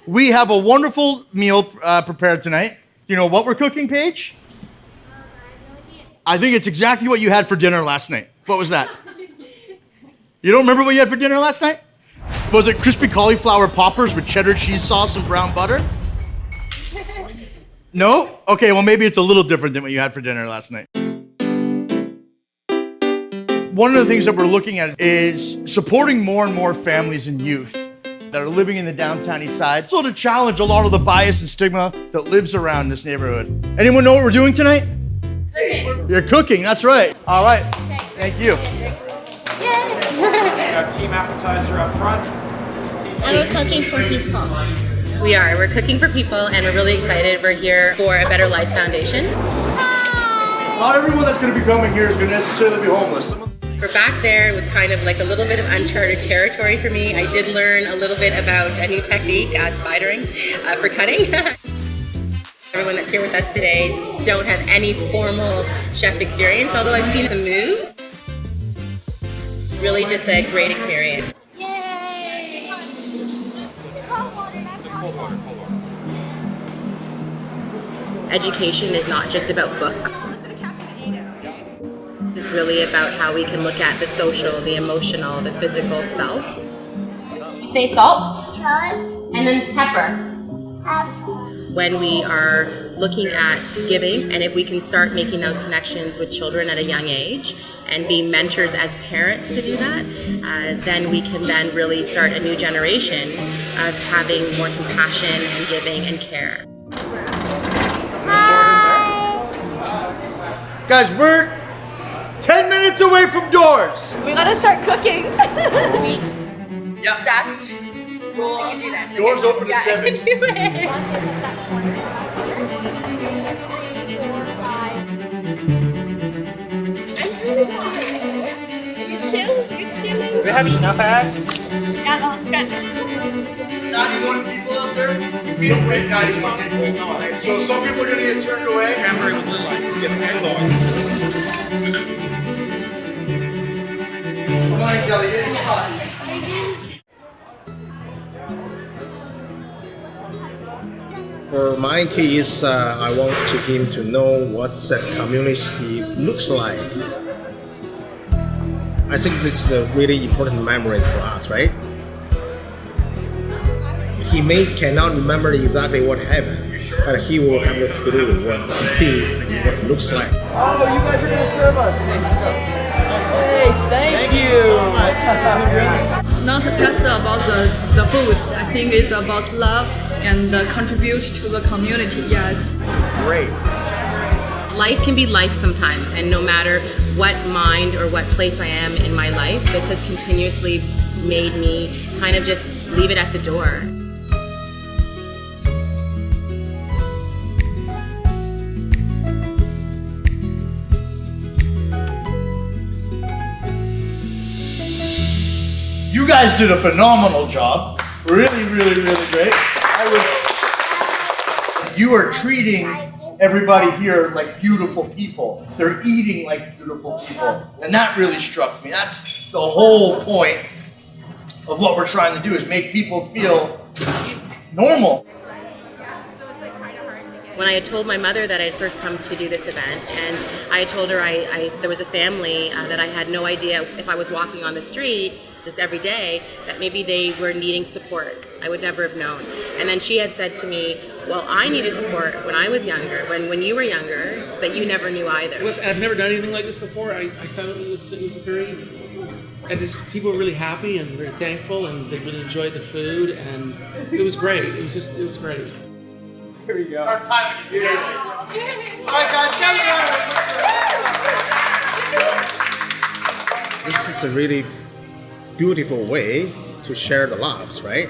We have a wonderful meal prepared tonight. You know what we're cooking, Paige? I think it's exactly what you had for dinner last night. What was that? You don't remember what you had for dinner last night? Was it crispy cauliflower poppers with cheddar cheese sauce and brown butter? No? Okay, well maybe it's a little different than what you had for dinner last night. One of the things that we're looking at is supporting more and more families and youth that are living in the downtown east side, so to challenge a lot of the bias and stigma that lives around this neighborhood. Anyone know what we're doing tonight? Cooking. You're cooking, that's right. All right, thank you. Our team appetizer up front. And we're cooking for people. We are. We're cooking for people, and we're really excited. We're here for a Better Lives Foundation. Not everyone that's going to be coming here is going to necessarily be homeless. For back there, it was kind of like a little bit of uncharted territory for me. I did learn a little bit about a new technique, spidering, for cutting. Everyone that's here with us today don't have any formal chef experience, although I've seen some moves. Really just a great experience. Yay! Education is not just about books. It's really about how we can look at the social, the emotional, the physical self. You say salt, and then pepper. When we are looking at giving, and if we can start making those connections with children at a young age and be mentors as parents to do that, then we can then really start a new generation of having more compassion and giving and care. Guys, we're 10 minutes away from doors. We gotta start cooking. We dust, roll. I can do that. Doors open at 7. I can do it. You chill? You chilling? Do we have enough eggs? Yeah, that's good. 91 people out there. You feel fit 91 people. So some people are going to get turned away. Cranberry with little ice. Yes, little ice. Come on, Kelly, get your spot. For my case, I want him to know what the community looks like. I think this is a really important memory for us, right? He cannot remember exactly what happened, but he will have the clue what he did, what it looks like. Oh, you guys are going to serve us. Hey, thank you. Not just about the food. I think it's about love and contribute to the community. Yes. Great. Life can be life sometimes, and no matter what mind or what place I am in my life, this has continuously made me kind of just leave it at the door. You guys did a phenomenal job. Really, really, really great. You are treating everybody here like beautiful people. They're eating like beautiful people. And that really struck me. That's the whole point of what we're trying to do, is make people feel normal. When I had told my mother that I had first come to do this event, and I had told her there was a family that I had no idea if I was walking on the street just every day, that maybe they were needing support. I would never have known. And then she had said to me, well, I needed support when I was younger, when you were younger, but you never knew either. Look, I've never done anything like this before. I thought it was a very, and just people were really happy and very thankful, and they really enjoyed the food, and it was great. It was great. Here we go. Our time is here. All right, guys, This is a really beautiful way to share the loves, right?